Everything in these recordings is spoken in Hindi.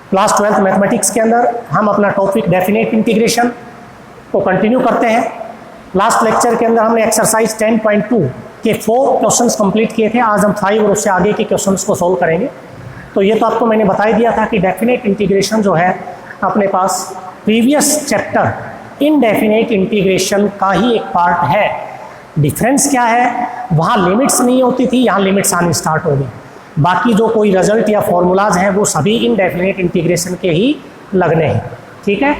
क्लास 12th मैथमेटिक्स के अंदर हम अपना टॉपिक डेफिनेट इंटीग्रेशन को कंटिन्यू करते हैं। लास्ट लेक्चर के अंदर हमने एक्सरसाइज 10.2 के 4 क्वेश्चंस कंप्लीट किए थे। आज हम 5 और उससे आगे के क्वेश्चंस को सोल्व करेंगे। तो ये तो आपको मैंने बता ही दिया था कि डेफिनेट इंटीग्रेशन जो है अपने पास प्रीवियस चैप्टर इनडेफिनेट इंटीग्रेशन का ही एक पार्ट है। डिफरेंस क्या है, वहाँ लिमिट्स नहीं होती थी, यहाँ लिमिट्स आनी स्टार्ट हो गई। बाकी जो कोई रिजल्ट या फॉर्मूलाज हैं वो सभी इनडेफिनेट इंटीग्रेशन के ही लगने हैं। ठीक है,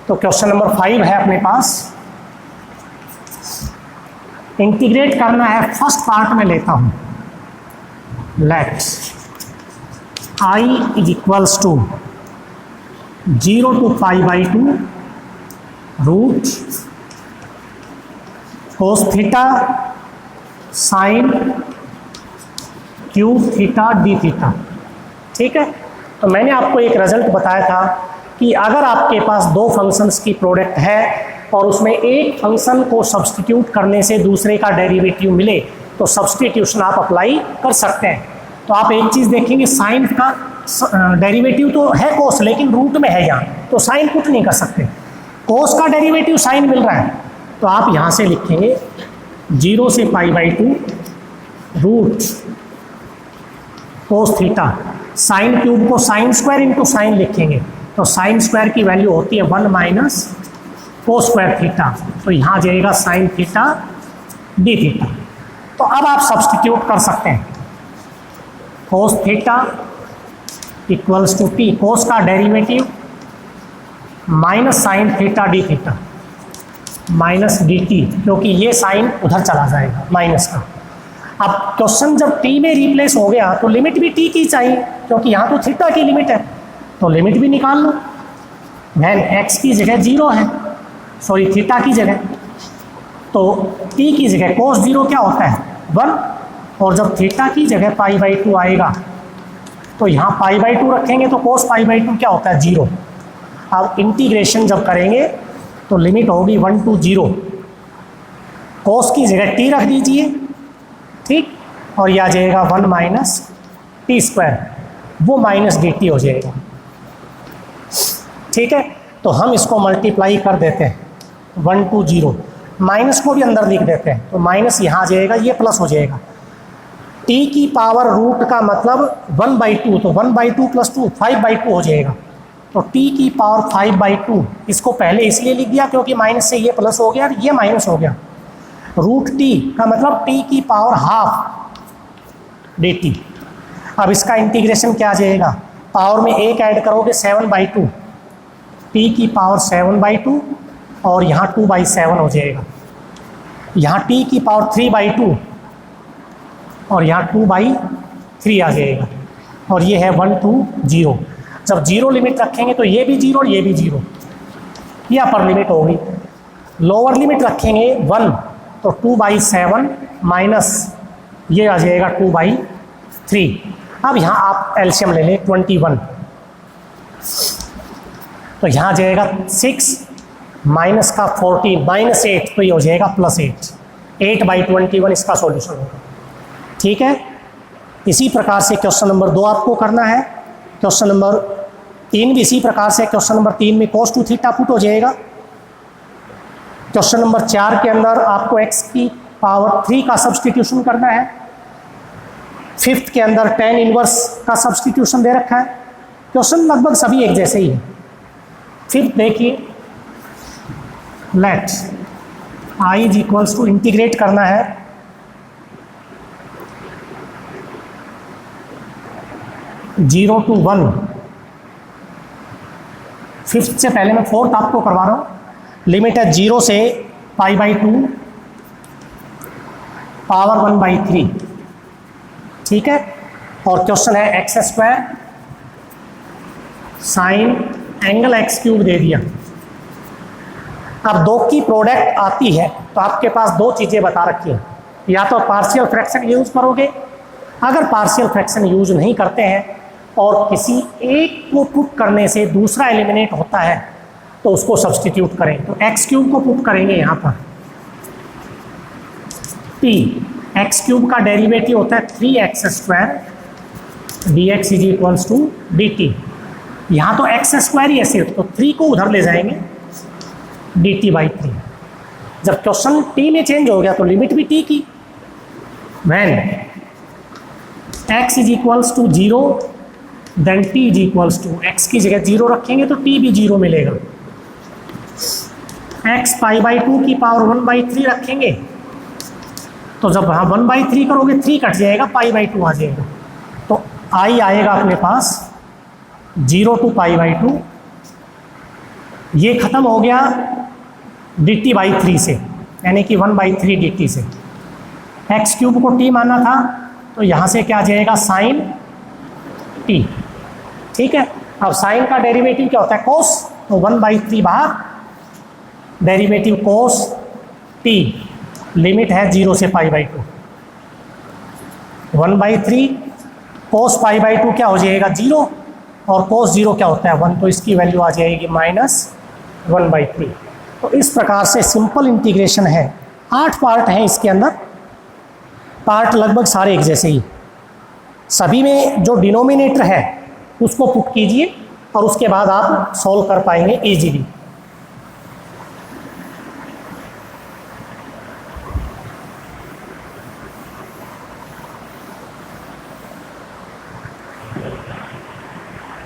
तो क्वेश्चन नंबर 5 है अपने पास। इंटीग्रेट करना है, फर्स्ट पार्ट में लेता हूँ। Let I is equals to 0 to π/2 root cos theta sine cube theta d theta. ठीक है, तो मैंने आपको एक रिजल्ट बताया था कि अगर आपके पास दो फंक्शंस की प्रोडक्ट है और उसमें एक फंक्शन को सब्स्टिट्यूट करने से दूसरे का डेरिवेटिव मिले तो सब्स्टिट्यूशन आप अप्लाई कर सकते हैं। तो आप एक चीज़ देखेंगे, साइन का डेरिवेटिव तो है कोस, लेकिन रूट में है यहाँ, तो साइन पुट नहीं कर सकते। कोस का डेरिवेटिव साइन मिल रहा है, तो आप यहाँ से लिखेंगे 0 से π/2 root cos theta. Sine cube को साइन स्क्वायर इंटू साइन लिखेंगे, तो साइन स्क्वायर की वैल्यू होती है 1 माइनस कोस स्क्वायर थीटा, तो यहाँ जाएगा साइन थीटा डी थीटा। तो अब आप सब्स्टिट्यूट कर सकते हैं। Cos theta equals to T, cos का derivative minus sine theta d theta minus d T, क्योंकि ये साइन उधर चला जाएगा माइनस का। अब क्वेश्चन जब टी में रिप्लेस हो गया तो लिमिट भी टी की चाहिए, क्योंकि यहाँ तो थीटा की लिमिट है, तो लिमिट भी निकाल लो। वैन एक्स की जगह 0 है, सॉरी थीटा की जगह, तो टी की जगह कोस 0 क्या होता है 1, और जब थीटा की जगह π/2 आएगा तो यहाँ π/2 रखेंगे तो कोस π/2 क्या होता है 0। अब इंटीग्रेशन जब करेंगे तो लिमिट होगी 1 to 0, कोस की जगह टी रख दीजिए, ठीक, और यह आ जाएगा 1 माइनस टी स्क्वायर, वो माइनस डी टी हो जाएगा। ठीक है, तो हम इसको मल्टीप्लाई कर देते हैं 1 to 0, माइनस को भी अंदर लिख देते हैं, तो माइनस यहाँ आ जाएगा, ये प्लस हो जाएगा। टी की पावर रूट का मतलब 1/2, तो 1/2 + 2 5/2 हो जाएगा। तो टी की पावर 5/2, इसको पहले इसलिए लिख दिया क्योंकि माइनस से ये प्लस हो गया और ये माइनस हो गया। रूट टी का मतलब टी की पावर ½ डी टी। अब इसका इंटीग्रेशन क्या आ जाएगा, पावर में 1 ऐड करोगे 7/2, टी की पावर 7/2 और यहाँ 2/7 हो जाएगा। यहाँ टी की पावर 3/2 और यहाँ 2/3 आ जाएगा, और ये है 1 to 0। जब 0 लिमिट रखेंगे तो ये भी 0 और ये भी 0, ये अपर लिमिट होगी। लोअर लिमिट रखेंगे 1, तो 2/7 माइनस ये आ जाएगा 2/3। अब यहाँ आप एलसीएम ले लें 21, तो यहाँ जाएगा 6 माइनस का 14 माइनस 8, तो ये हो जाएगा +8, 8/21 इसका सॉल्यूशन होगा। ठीक है, इसी प्रकार से क्वेश्चन नंबर 2 आपको करना है। क्वेश्चन नंबर 3 भी इसी प्रकार से। क्वेश्चन नंबर 3 में cos 2 थीटा पुट हो जाएगा। क्वेश्चन नंबर 4 के अंदर आपको x की पावर 3 का सब्स्टिट्यूशन करना है। 5th के अंदर tan इनवर्स का सब्स्टिट्यूशन दे रखा है। क्वेश्चन लगभग सभी एक जैसे ही है। 5th देखिए, let I is equals to, integrate करना है 0 to 1। 5th से पहले मैं 4th आपको करवा रहा हूँ। लिमिट है 0 से π/2 पावर 1/3। ठीक है, और क्वेश्चन है x² साइन एंगल x³ दे दिया। अब 2 की प्रोडक्ट आती है तो आपके पास 2 चीज़ें बता रखी हैं, या तो पार्शियल फ्रैक्शन यूज़ करोगे, अगर पार्शियल फ्रैक्शन यूज नहीं करते हैं और किसी एक को पुट करने से दूसरा एलिमिनेट होता है तो उसको सब्स्टिट्यूट करें। तो x³ को पुट करेंगे यहाँ पर, t x³ का डेरिवेटिव होता है 3x² dx is equals to dt। यहाँ तो एक्स स्क्वायर ही है सिर्फ, तो 3 को उधर ले जाएंगे dt/3। जब क्वेश्चन t में चेंज हो गया तो लिमिट भी t की। When x is equals to 0 then t is equals to, x की जगह 0 रखेंगे तो t भी 0 मिलेगा। x π/2 की पावर 1/3 रखेंगे तो जब हाँ 1/3 करोगे 3 कट जाएगा, π/2 आ जाएगा। तो i आएगा अपने पास 0 to π/2। ये खत्म हो गया dt/3 से, यानी कि 1/3 dt से। x³ को t माना था तो यहाँ से क्या आ जाएगा sin t। ठीक है, अब साइन का डेरिवेटिव क्या होता है cos, तो 1/3 बाहर, डेरिवेटिव cos t, लिमिट है 0 से π/2। 1/3 cos π/2 क्या हो जाएगा 0, और cos 0 क्या होता है 1, तो इसकी वैल्यू आ जाएगी -1/3। तो इस प्रकार से सिंपल इंटीग्रेशन है। 8 पार्ट हैं इसके अंदर, पार्ट लगभग सारे एक जैसे ही। सभी में जो डिनोमिनेटर है उसको पुट कीजिए और उसके बाद आप सॉल्व कर पाएंगे इजीली।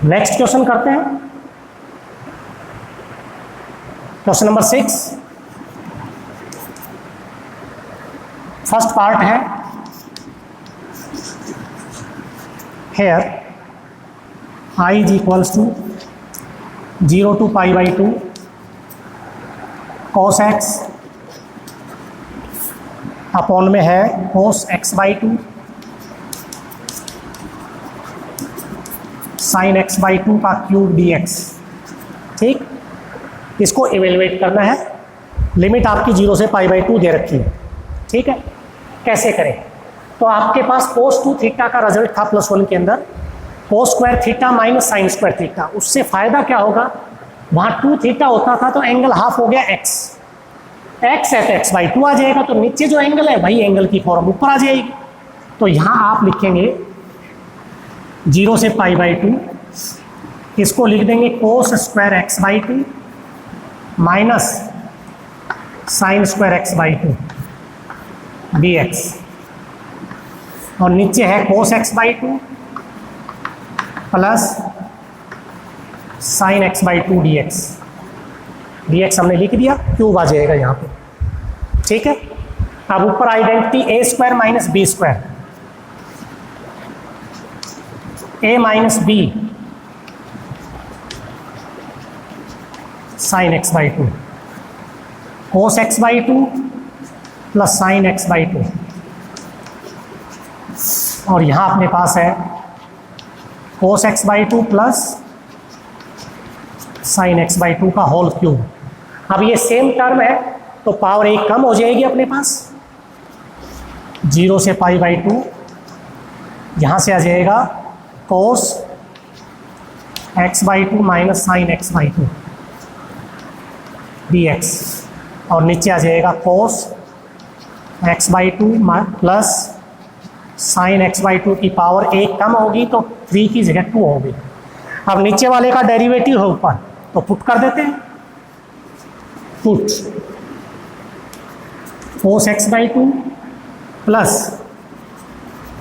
नेक्स्ट क्वेश्चन करते हैं, क्वेश्चन नंबर 6। फर्स्ट पार्ट है, here i is equals to 0 to π/2 cos x upon में है cos x/2 sin x/2 का क्यूब dx। ठीक, इसको इवेलुएट करना है। लिमिट आपकी 0 से π/2 दे रखी है। ठीक है, कैसे करें? तो आपके पास cos 2 थीटा का रिजल्ट था +1 के अंदर, cos square theta minus sine square theta. उससे फायदा क्या होगा, वहाँ 2 थीटा होता था तो एंगल हाफ हो गया x है तो x/2 आ जाएगा, तो नीचे जो एंगल है वही एंगल की फॉर्म ऊपर आ जाएगी। तो यहाँ आप लिखेंगे 0 से π/2, इसको लिख देंगे cos square x/2 minus sine square x/2 dx, और नीचे है cos x/2 plus sine x/2 dx। dx हमने लिख दिया, क्यूब आ जाएगा यहाँ पे। ठीक है, अब ऊपर identity a square minus B square, a minus B sine x/2 cos x/2 plus sine x/2, और यहाँ अपने पास है cos x/2 plus sine x/2 का होल क्यूब। अब ये सेम टर्म है तो पावर 1 कम हो जाएगी अपने पास, 0 से π/2, यहाँ से आ जाएगा cos x/2 minus sign x/2 dx, और नीचे आ जाएगा cos x/2 plus sine x/2 की पावर 1 कम होगी तो 3 की जगह 2 होगी। अब नीचे वाले का डेरिवेटिव है ऊपर, तो पुट कर देते हैं, put cos x/2 plus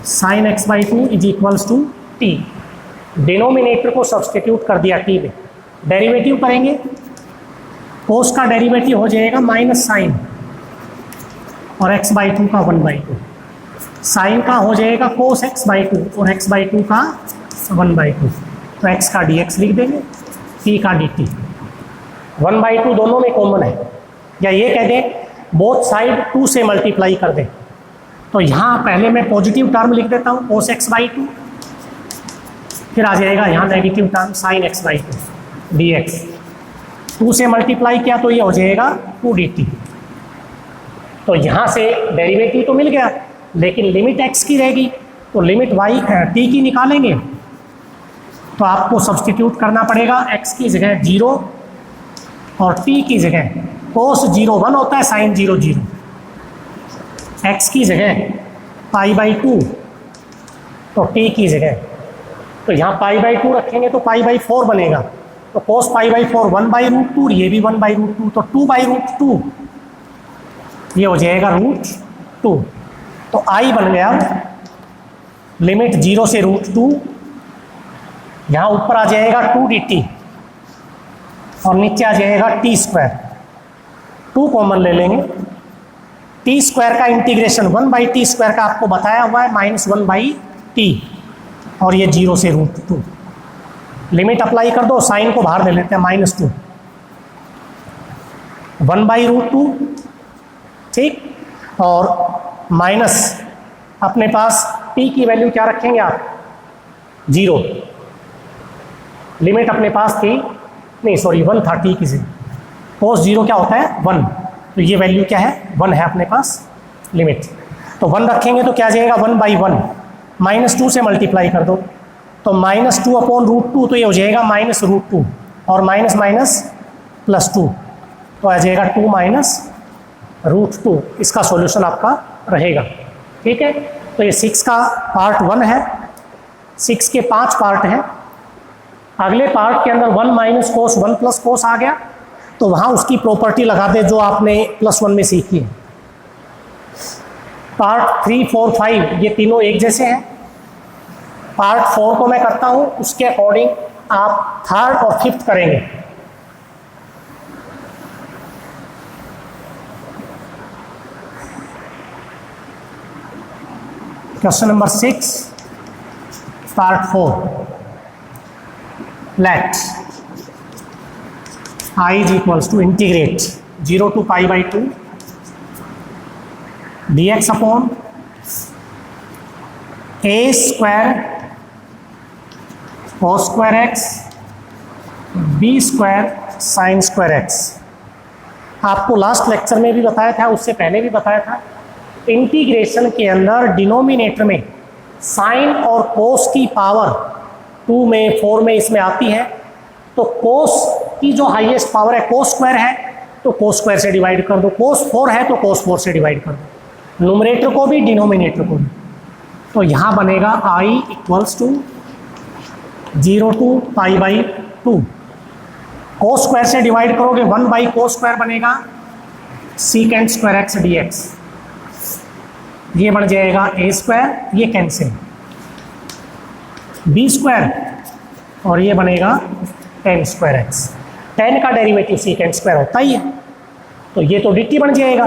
sine x/2 is equals to t। Denominator को सब्सटीट्यूट कर दिया t में, डेरिवेटिव करेंगे, cos का डेरिवेटिव हो जाएगा माइनस साइन और x/2 का 1/2, साइन का हो जाएगा cos x/2 और x/2 का 1/2, तो x का dx लिख देंगे, t का dt। 1/2 दोनों में कॉमन है, या ये कह दें बोथ साइड 2 से मल्टीप्लाई कर दें। तो यहाँ पहले मैं पॉजिटिव टर्म लिख देता हूँ cos x/2, फिर आ जाएगा यहाँ negative term sign x/2 dx। 2 से मल्टीप्लाई किया तो ये हो जाएगा 2 dt। तो यहाँ से डेरिवेटिव तो मिल गया, लेकिन लिमिट x की रहेगी, तो लिमिट t की निकालेंगे तो आपको सब्सटीट्यूट करना पड़ेगा, x की जगह 0 और t की जगह cos 0 1 होता है, साइन 0 0, x की जगह π/2, तो t की जगह तो यहाँ पाई बाई 2 रखेंगे तो पाई बाई 4 बनेगा, तो कोस पाई बाई 4 1/√2, ये भी 1/√2, तो 2/√2 ये हो जाएगा √2। तो आई बन गया लिमिट 0 से √2, यहाँ ऊपर आ जाएगा 2dt और नीचे आ जाएगा t²। 2 कॉमन ले लेंगे, t² का इंटीग्रेशन 1/t² का आपको बताया हुआ है -1/t, और ये 0 से √2। लिमिट अप्लाई कर दो, साइन को बाहर ले लेते हैं -2, 1/√2, ठीक, और माइनस अपने पास t की वैल्यू क्या रखेंगे आप, 0। लिमिट अपने पास थी, नहीं सॉरी 1 था t की जगह, कोस 0 क्या होता है 1, तो ये वैल्यू क्या है 1 है अपने पास लिमिट, तो 1 रखेंगे तो क्या आ जाएगा 1/1, -2 से मल्टीप्लाई कर दो, तो -2/√2, तो ये हो जाएगा -√2, और माइनस माइनस +2, तो आ जाएगा 2 - √2, इसका सॉल्यूशन आपका रहेगा। ठीक है, तो ये 6 का पार्ट 1 है, 6 के 5 पार्ट हैं। अगले पार्ट के अंदर 1 - कोस 1 + कोस आ गया, तो वहाँ उसकी प्रॉपर्टी लगा दे जो आपने +1 में सीखी है। पार्ट 3, 4, 5 ये तीनों एक जैसे हैं। पार्ट 4 को मैं करता हूँ, उसके अकॉर्डिंग आप 3rd और 5th करेंगे। Question number 6 part 4, let I = integrate 0 to π/2 dx upon a² cos² x b² sin² x। आपको लास्ट लेक्चर में भी बताया था, उससे पहले भी बताया था, इंटीग्रेशन के अंदर डिनोमिनेटर में साइन और कोस की पावर 2 में 4 में इसमें आती है, तो कोस की जो हाईएस्ट पावर है cos² है तो cos² से डिवाइड कर दो, cos 4 है तो cos 4 से डिवाइड कर दो, न्यूमरेटर को भी डिनोमिनेटर को भी। तो यहाँ बनेगा I = 0 to π/2, cos² से डिवाइड करोगे 1/cos² बनेगा sec² x dx, ये बन जाएगा a², ये कैंसिल, b² और ये बनेगा tan² x। tan का डेरिवेटिव sec² होता ही है, तो ये तो dt बन जाएगा।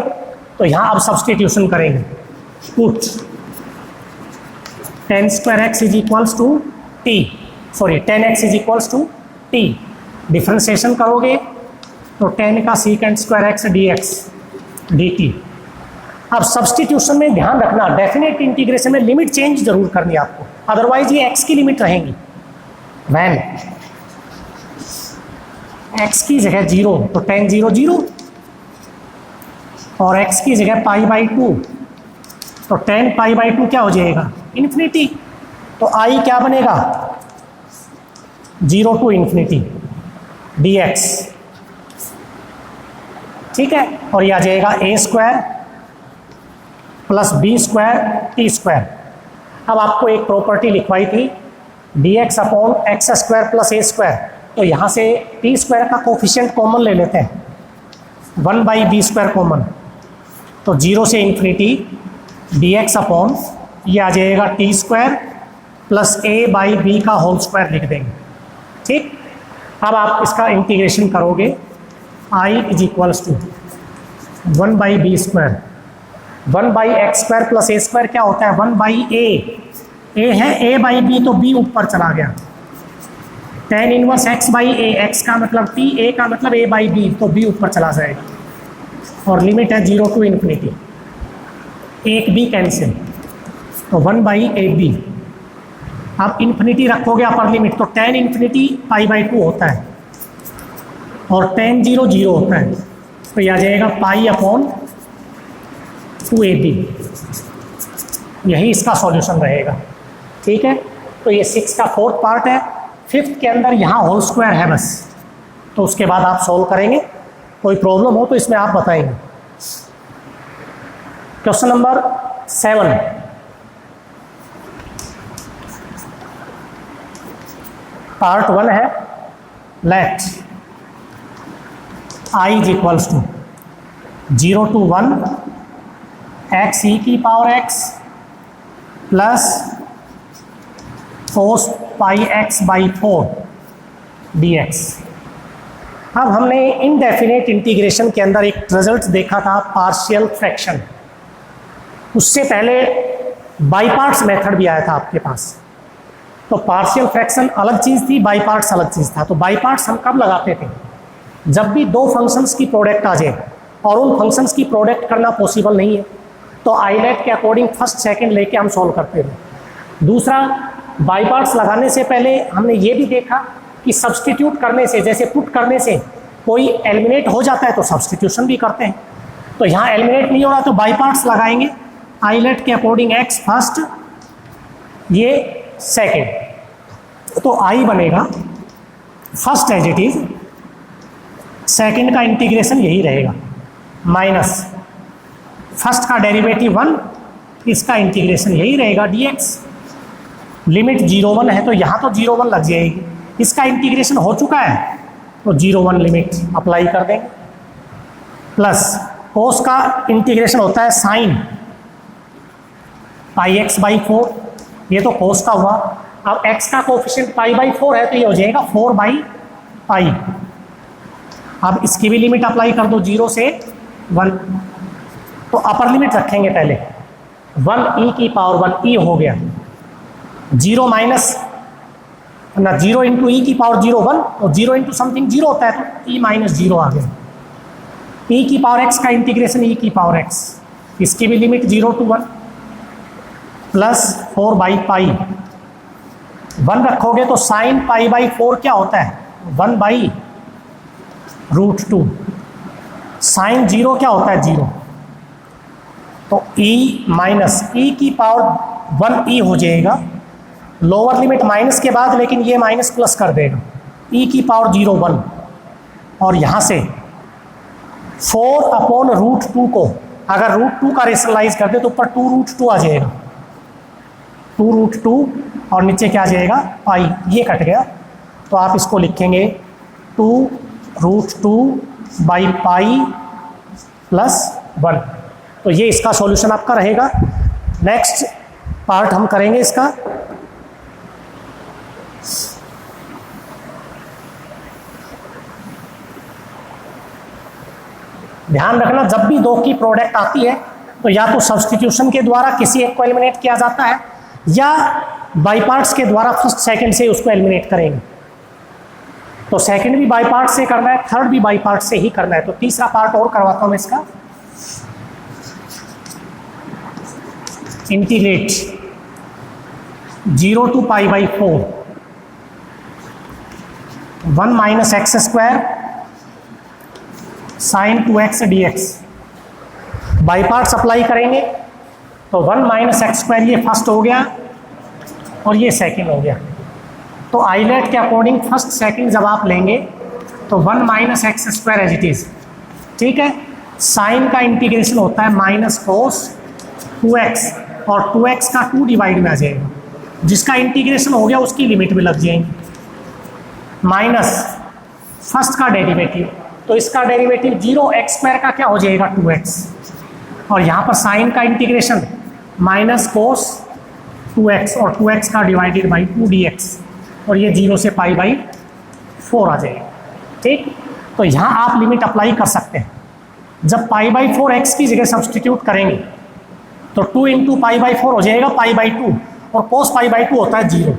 तो यहाँ अब सब्सटीट्यूशन करेंगे, put tan² x = t, sorry tan x = t, differentiation करोगे तो tan का sec² x dx dt। अब सब्सटीट्यूशन में ध्यान रखना, डेफिनेट इंटीग्रेशन में लिमिट चेंज जरूर करनी है आपको, अदरवाइज ये x की लिमिट रहेंगी। वैन x की जगह 0 तो tan 0 0, और x की जगह π/2 तो tan π/2 क्या हो जाएगा इन्फिनिटी, तो I क्या बनेगा 0 to ∞ dx, ठीक है, और यह आ जाएगा a² + b² t²। अब आपको एक प्रॉपर्टी लिखवाई थी dx अपॉन x² + a², तो यहाँ से t² का कोफिशिएंट कॉमन ले लेते हैं, 1/b² कॉमन, तो 0 से ∞ dx अपॉन ये आ जाएगा t² + a/b का होल स्क्वायर लिख देंगे। ठीक, अब आप इसका इंटीग्रेशन करोगे I = 1/b², 1/x² + a² क्या होता है 1/a, a है a/b तो b ऊपर चला गया, tan इनवर्स x/a, x का मतलब t, a का मतलब a/b तो b ऊपर चला जाएगा, और लिमिट है 0 to ∞, एक b कैंसिल, तो 1/ab। आप इन्फिनिटी रखोगे अपर लिमिट तो tan ∞ π/2 होता है, और tan 0 0 होता है, तो यह आ जाएगा π/2ab, यही इसका सॉल्यूशन रहेगा। ठीक है, तो ये 6 का 4th पार्ट है। 5th के अंदर यहाँ होल स्क्वायर है बस, तो उसके बाद आप सॉल्व करेंगे, कोई प्रॉब्लम हो तो इसमें आप बताएंगे। क्वेश्चन नंबर 7, पार्ट 1 है let I is equals to 0 to 1 x e की power x plus cos pi x by 4 dx। अब हमने इनडेफिनेट इंटीग्रेशन के अंदर एक रिजल्ट देखा था पार्शियल फ्रैक्शन, उससे पहले बाई पार्ट्स मेथड भी आया था आपके पास। तो पार्शियल फ्रैक्शन अलग चीज़ थी, बाई पार्ट्स अलग चीज़ था। तो बाई पार्ट्स हम कब लगाते थे? जब भी दो फंक्शंस की प्रोडक्ट आ जाए और उन फंक्शंस की प्रोडक्ट करना पॉसिबल नहीं है तो आईलेट के अकॉर्डिंग फर्स्ट सेकंड लेके हम सॉल्व करते थे। दूसरा, बाई पार्ट्स लगाने से पहले हमने ये भी देखा कि सब्सटीट्यूट करने से, जैसे पुट करने से कोई एलिमिनेट हो जाता है तो सब्सटीट्यूशन भी करते हैं। तो यहाँ एलिमिनेट नहीं हो रहा तो बाई पार्ट्स लगाएंगे। आईलेट के अकॉर्डिंग एक्स फर्स्ट, ये सेकेंड, तो आई बनेगा first as it is, second का इंटीग्रेशन यही रहेगा माइनस फर्स्ट का डेरिवेटिव 1, इसका इंटीग्रेशन यही रहेगा dx। लिमिट 0 1 है तो यहाँ तो 0 1 लग जाएगी, इसका इंटीग्रेशन हो चुका है तो 0 1 लिमिट अप्लाई कर देंगे। प्लस कोस का इंटीग्रेशन होता है साइन पाई x बाई 4, ये तो कोस का हुआ। अब x का कोफिशिएंट पाई बाई 4 है तो ये हो जाएगा 4 बाई पाई। अब इसकी भी लिमिट अप्लाई कर दो 0 से 1, तो अपर लिमिट रखेंगे पहले 1 e की पावर 1 e हो गया, 0 माइनस ना 0 इंटू ई की पावर 0 1, और 0 इंटू समथिंग 0 होता है तो e माइनस 0 आ गया। e की पावर x का इंटीग्रेशन e की पावर x, इसकी भी limit 0 to 1 plus 4 by pi. 1 रखोगे तो साइन पाई बाई 4 क्या होता है? 1 बाई रूट 2। साइन 0 क्या होता है? 0। तो e माइनस e की पावर 1 e हो जाएगा, लोअर लिमिट माइनस के बाद, लेकिन ये माइनस प्लस कर देगा, e की पावर 0 1, और यहाँ से 4 अपॉन रूट 2 को अगर रूट 2 का रेशनलाइज कर दे तो ऊपर 2 रूट 2 आ जाएगा, 2 रूट 2 और नीचे क्या आ जाएगा? पाई। ये कट गया तो आप इसको लिखेंगे 2 रूट 2 बाई पाई प्लस 1। तो ये इसका सॉल्यूशन आपका रहेगा। नेक्स्ट पार्ट हम करेंगे इसका। ध्यान रखना, जब भी दो की प्रोडक्ट आती है तो या तो सब्स्टिट्यूशन के द्वारा किसी एक को एलिमिनेट किया जाता है या बाई पार्ट्स के द्वारा फर्स्ट सेकंड से उसको एलिमिनेट करेंगे। तो सेकंड भी बाई पार्ट से करना है, थर्ड भी बाई पार्ट से ही करना है। तो तीसरा पार्ट और करवाता हूं मैं इसका। Integrate 0 to pi by 4 1 minus x square sine 2x dx। By parts apply करेंगे तो 1 माइनस एक्स स्क्वायर, ये फर्स्ट हो गया और ये सेकंड हो गया। तो आईलेट के अकॉर्डिंग फर्स्ट सेकंड जब आप लेंगे तो 1 minus x square as it is, ठीक है। साइन का इंटीग्रेशन होता है माइनस कोस 2x, और 2x का 2 डिवाइड में आ जाएगा, जिसका इंटीग्रेशन हो गया उसकी लिमिट में लग जाएंगे। माइनस फर्स्ट का डेरिवेटिव, तो इसका डेरिवेटिव 0, एक्स स्क्वायर का क्या हो जाएगा? 2x, और यहाँ पर साइन का इंटीग्रेशन माइनस कोस 2x और 2x का डिवाइडेड बाई 2 dx, और ये 0 से पाई बाई 4 आ जाएगा, ठीक। तो यहाँ आप लिमिट अप्लाई कर सकते हैं। जब पाई बाई 4 x की जगह सब्सटीट्यूट करेंगे तो 2 इंटू पाई बाई 4 हो जाएगा पाई बाई 2, और कोस पाई बाई 2 होता है 0।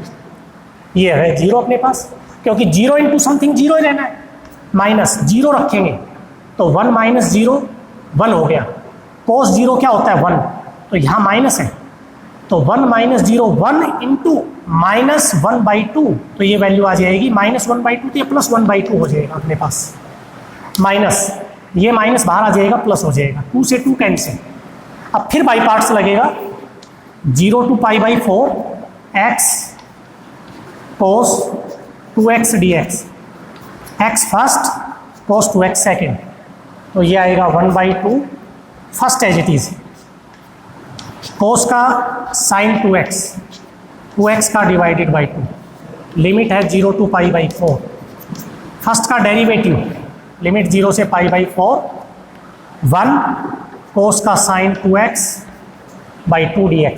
ये है 0 अपने पास, क्योंकि 0 इंटू समथिंग 0 ही रहना है। माइनस 0 रखेंगे तो 1 माइनस 0 1 हो गया। कोस 0 क्या होता है? 1, तो यहाँ माइनस है तो 1 माइनस 0 1 इंटू माइनस 1 बाई 2, तो ये वैल्यू आ जाएगी माइनस 1 बाई 2, तो ये प्लस 1 बाई 2 हो जाएगा अपने पास। माइनस ये माइनस बाहर आ जाएगा, प्लस हो जाएगा, 2 से 2 कैंसिल। अब फिर बाई पार्ट्स लगेगा 0 to pi by 4 x cos 2x dx, x first cos 2x second, तो ये आएगा 1 by 2 first as it is, cos का साइन 2x का डिवाइडेड बाई 2, लिमिट है 0 टू पाई बाई 4। फर्स्ट का डेरिवेटिव लिमिट 0 से पाई बाई 4 1 कोस का साइन 2x बाई 2 dx।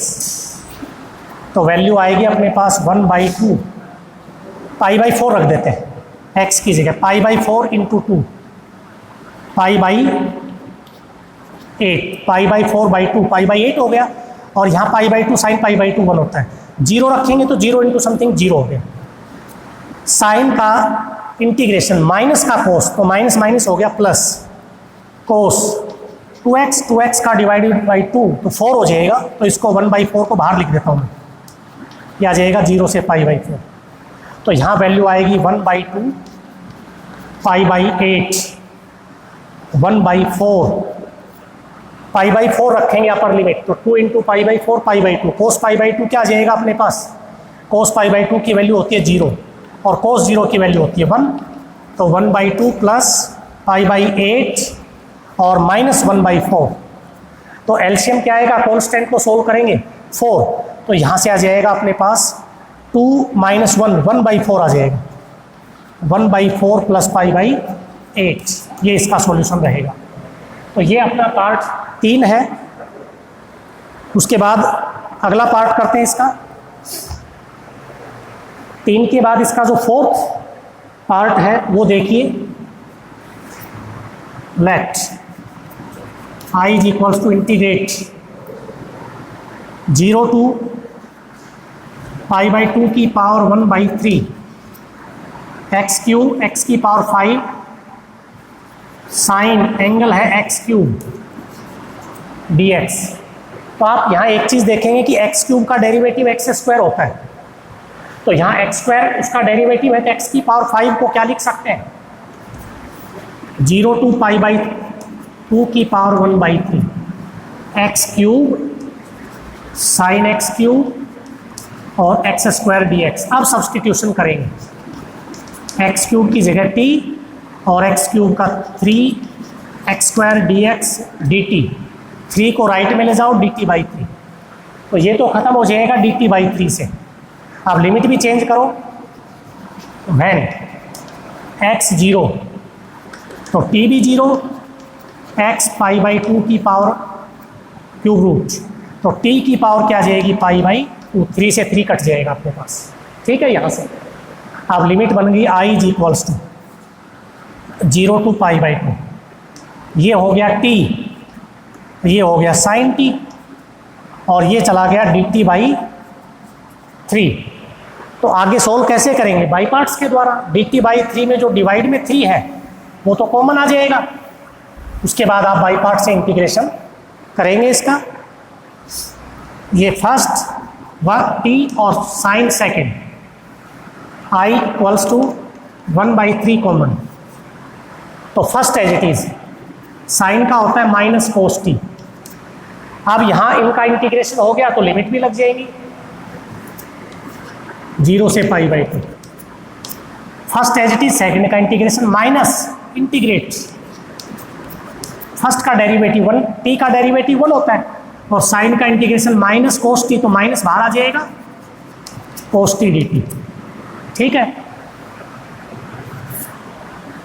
तो वैल्यू आएगी अपने पास 1/2 पाई बाई 4 रख देते हैं x की जगह, पाई by 4 into 2 pi by 8, pi by 4/2 pi by 8 हो गया। और यहाँ पाई बाई 2 साइन पाई बाई 2 1 होता है, 0 रखेंगे तो 0 इंटू समथिंग 0 हो गया। साइन का इंटीग्रेशन माइनस का कोस, तो माइनस माइनस हो गया प्लस कोस 2x का डिवाइडेड बाई 2 तो 4 हो जाएगा। तो इसको 1/4 को बाहर लिख देता हूँ मैं, यह आ जाएगा 0 से पाई बाई 4। तो यहाँ वैल्यू आएगी 1/2 पाई बाई 8 1/4 पाई बाई 4 रखेंगे अपर लिमिट, तो 2 into pi by 4 pi by 2। Cos pi by 2 क्या आ जाएगा अपने पास, कोस पाई बाई 2 की वैल्यू होती है 0 और कोस 0 की वैल्यू होती है 1। तो 1/2 प्लस पाई बाई 8 और माइनस 1/4। तो एलसीएम क्या आएगा, कॉन्स्टेंट को सोल्व करेंगे 4, तो यहाँ से आ जाएगा अपने पास 2 माइनस 1 1/4 आ जाएगा, 1/4 प्लस पाई बाई 8, ये इसका सॉल्यूशन रहेगा। तो ये अपना पार्ट 3 है। उसके बाद अगला पार्ट करते हैं इसका 3 के बाद इसका जो 4th पार्ट है वो देखिए, let I is equals to integrate 0 to pi by 2 की पावर 1/3 एक्स क्यूब एक्स की पावर 5 साइन एंगल है एक्स क्यूब dx। तो आप यहाँ एक चीज़ देखेंगे कि एक्स क्यूब का डेरिवेटिव एक्स स्क्वायर होता है, तो यहाँ एक्स स्क्वायर इसका डेरिवेटिव है, तो एक्स की पावर 5 को क्या लिख सकते हैं, 0 टू पाई बाई 2 की power 1/3 x cube sine x cube और एक्स स्क्वायर dx। अब सब्सटीट्यूशन करेंगे, एक्स क्यूब की जगह t और एक्स क्यूब का 3 एक्स स्क्वायर dx dt, 3 को राइट में ले जाओ dt/3, तो ये तो खत्म हो जाएगा dt/3 से। अब लिमिट भी चेंज करो, वैन x 0 तो t भी 0 x पाई बाई 2 की पावर क्यूब रूट, तो t की पावर क्या आ जाएगी पाई बाई 2, 3 से 3 कट जाएगा अपने पास, ठीक है। यहाँ से अब लिमिट बन गई I is equals to 0 to pi by 2, ये हो गया t, ये हो गया साइन t और ये चला गया dt/3। तो आगे सोल्व कैसे करेंगे, बाई पार्ट्स के द्वारा। dt/3 में जो डिवाइड में 3 है वो तो कॉमन आ जाएगा, उसके बाद आप बाई पार्ट से इंटीग्रेशन करेंगे इसका। ये फर्स्ट व t और sine second I equals to 1/3 common, तो first as it is sine का होता है माइनस कोस t। अब यहाँ इनका इंटीग्रेशन हो गया तो लिमिट भी लग जाएगी 0 से pi by 2। First as it is second का इंटीग्रेशन माइनस इंटीग्रेट, फर्स्ट का डेरिवेटिव 1 t का डेरिवेटिव 1 होता है और साइन का इंटीग्रेशन माइनस कोस t, तो माइनस बाहर आ जाएगा कोस t dt, ठीक है।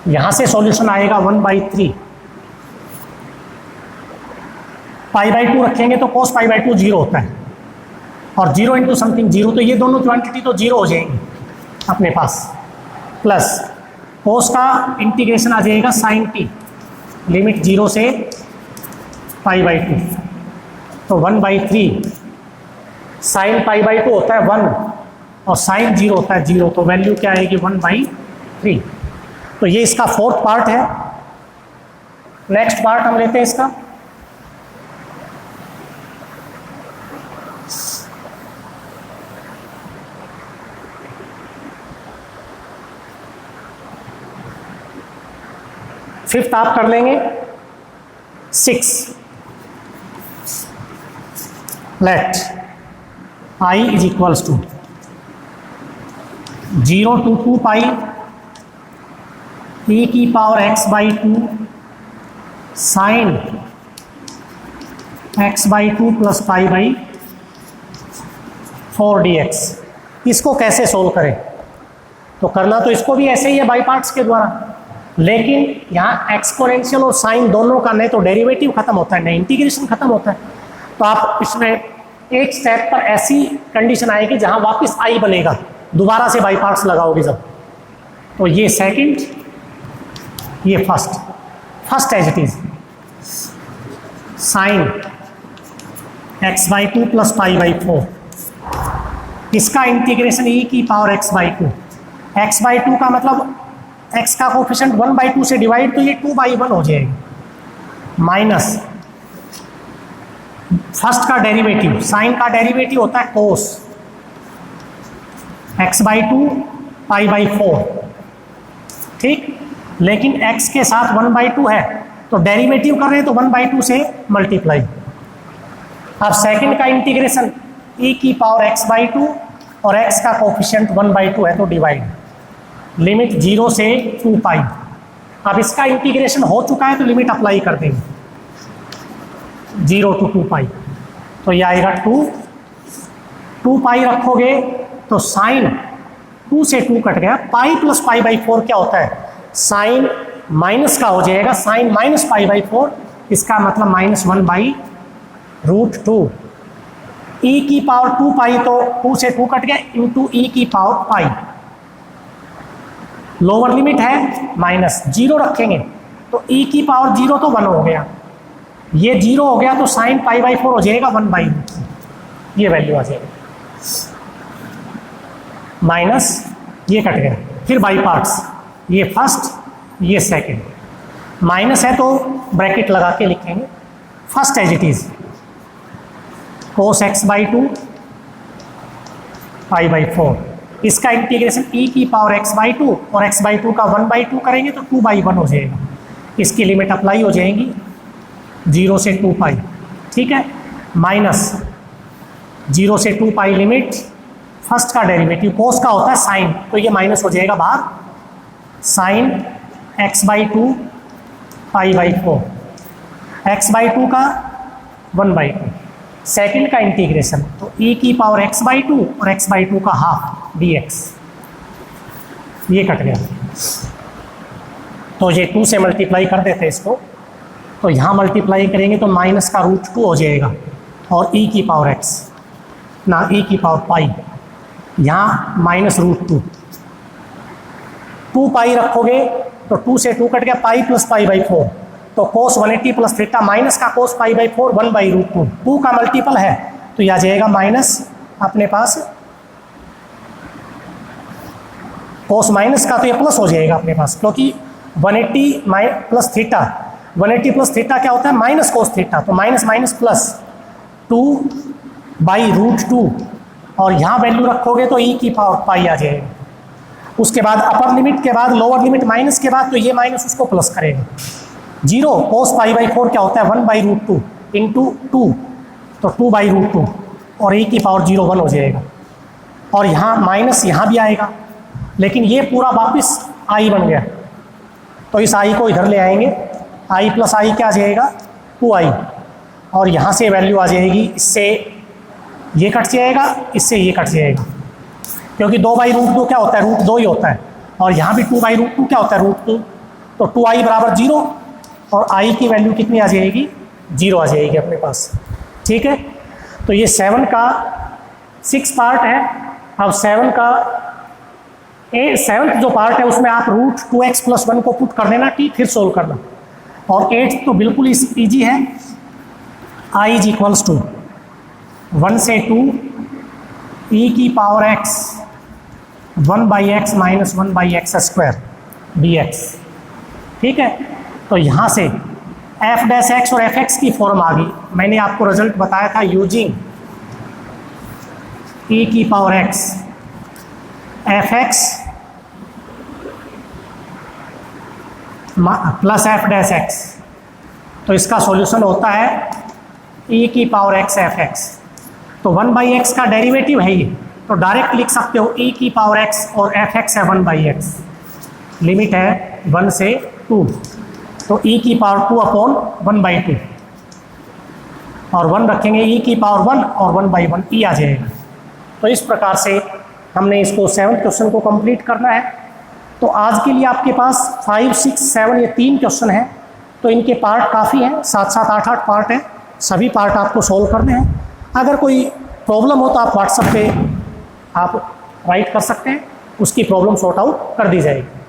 यहां से सॉल्यूशन आएगा 1/3 पाई बाई 2 रखेंगे तो कोस पाई बाई 2 0 होता है और 0 इंटू समथिंग 0, तो ये दोनों क्वांटिटी तो 0 हो जाएंगी अपने पास, प्लस कोस का इंटीग्रेशन आ जाएगा साइन t, लिमिट 0 से पाई बाई 2, तो 1/3 साइन पाई बाई 2 होता है 1 और साइन 0 होता है 0, तो वैल्यू क्या आएगी 1/3। तो ये इसका 4th पार्ट है। नेक्स्ट पार्ट हम लेते हैं इसका फिफ्थ आप कर लेंगे 6, let I is equals to 0 to 2 pi e की power x/2 sine x/2 plus pi by 4 dx। इसको कैसे सोल्व करें, तो करना तो इसको भी ऐसे ही है बाई पार्ट्स के द्वारा, लेकिन यहाँ एक्सपोनेंशियल और साइन दोनों का नहीं तो डेरिवेटिव खत्म होता है, नहीं इंटीग्रेशन खत्म होता है। तो आप इसमें एक स्टेप पर ऐसी कंडीशन आएगी जहाँ वापस आई बनेगा, दोबारा से बाई पार्ट्स लगाओगे जब। तो ये सेकंड, ये first as it is sine x/2 plus π/4, इसका इंटीग्रेशन e की पावर x/2। x/2 का मतलब x का कोफिशिएंट 1/2 से डिवाइड, तो ये 2/1 हो जाएगा, माइनस फर्स्ट का डेरिवेटिव, साइन का डेरिवेटिव होता है कोस x/2 π/4, ठीक। लेकिन x के साथ 1/2 है तो डेरिवेटिव कर रहे हैं तो 1/2 से मल्टीप्लाई। अब सेकंड का इंटीग्रेशन e की पावर x/2 और x का कोफिशिएंट 1/2 है तो डिवाइड, लिमिट 0 से 2π। अब इसका इंटीग्रेशन हो चुका है तो लिमिट अप्लाई कर देंगे 0 to 2π, तो ये आएगा 2π रखोगे तो साइन 2 से 2 कट गया, पाई प्लस π/4 क्या होता है, साइन माइनस का हो जाएगा, साइन माइनस π/4, इसका मतलब -1/√2। e की पावर 2π तो 2 से 2 कट गया, इंटू e की पावर पाई, लोअर लिमिट है माइनस, 0 रखेंगे तो e की पावर 0 तो 1 हो गया, ये 0 हो गया तो साइन π/4 हो जाएगा 1/2, ये वैल्यू आ जाएगी, माइनस ये कट गया। फिर बाई पार्ट्स, ये फर्स्ट ये सेकंड, माइनस है तो ब्रैकेट लगा के लिखेंगे, first as it is cos x/2 π/4, इसका इंटीग्रेशन e की पावर x/2 और x/2 का 1/2 करेंगे तो 2/1 हो जाएगा, इसकी लिमिट अप्लाई हो जाएगी 0 से 2π, ठीक है, माइनस 0 से 2π लिमिट, फर्स्ट का डेरिवेटिव कोस का होता है साइन, तो ये माइनस हो जाएगा बाहर, साइन x/2 π/4, x/2 का 1/2, सेकंड का इंटीग्रेशन तो e की पावर x/2 और x/2 का हाफ dx, ये कट गया, तो ये 2 से मल्टीप्लाई कर देते हैं इसको, तो यहाँ मल्टीप्लाई करेंगे तो माइनस का √2 हो जाएगा, और e की पावर x ना e की पावर पाई, यहाँ -√2, 2π रखोगे तो 2 से 2 कट गया, पाई प्लस π/4, तो कोस 180 प्लस थीटा, माइनस का कोस π/4 1/√2, 2 का मल्टीपल है तो यह आ जाएगा माइनस, अपने पास कोस माइनस का तो ये प्लस हो जाएगा अपने पास, क्योंकि 180 प्लस थीटा, 180 प्लस थीटा क्या होता है माइनस कोस थीटा, तो माइनस माइनस प्लस 2/√2, और यहाँ वैल्यू रखोगे तो e की पावर पाई आ जाएगा। उसके बाद अपर लिमिट के बाद लोअर लिमिट माइनस के बाद तो ये माइनस उसको प्लस करेगा, 0 कोस π/4 क्या होता है 1/√2 इंटू 2, तो 2/√2, और e की पावर 0 1 हो जाएगा, और यहाँ माइनस यहाँ भी आएगा, लेकिन ये पूरा वापस i बन गया, तो इस i को इधर ले आएंगे, i प्लस i क्या आ जाएगा 2i, और यहाँ से वैल्यू आ जाएगी, इससे ये कट जाएगा, इससे ये कट जाएगा, क्योंकि 2/√2 क्या होता है √2 ही होता है, और यहाँ भी 2/√2 क्या होता है √2, तो 2i बराबर 0, और i की वैल्यू कितनी आ जाएगी 0 आ जाएगी अपने पास, ठीक है। तो ये 7 का 6 पार्ट है। अब 7 का 7th जो पार्ट है उसमें आप √2x + 1 को पुट कर देना, ठीक, फिर सोल्व करना, और 8th तो बिल्कुल ईजी है, i = 1 से 2 e की power x 1/x - 1/x² dx, ठीक है। तो यहाँ से f' और fx की फॉर्म आ गई, मैंने आपको रिजल्ट बताया था यूजिंग e की power x fx plus f', तो इसका सॉल्यूशन होता है e की पावर x fx, तो 1/x का डेरिवेटिव है ये, तो डायरेक्ट लिख सकते हो e की पावर x और fx है 1/x, लिमिट है 1 से 2, तो e की पावर 2/1/2, और 1 रखेंगे e की पावर 1 और 1/1 e आ जाएगा। तो इस प्रकार से हमने इसको 7th क्वेश्चन को कंप्लीट करना है। तो आज के लिए आपके पास 5, 6, 7 ये 3 क्वेश्चन हैं। तो इनके पार्ट काफ़ी हैं, 7-7, 8-8 पार्ट हैं। सभी पार्ट आपको सॉल्व करने हैं। अगर कोई प्रॉब्लम हो तो आप व्हाट्सएप पे आप राइट कर सकते हैं, उसकी प्रॉब्लम सॉर्ट आउट कर दी जाएगी।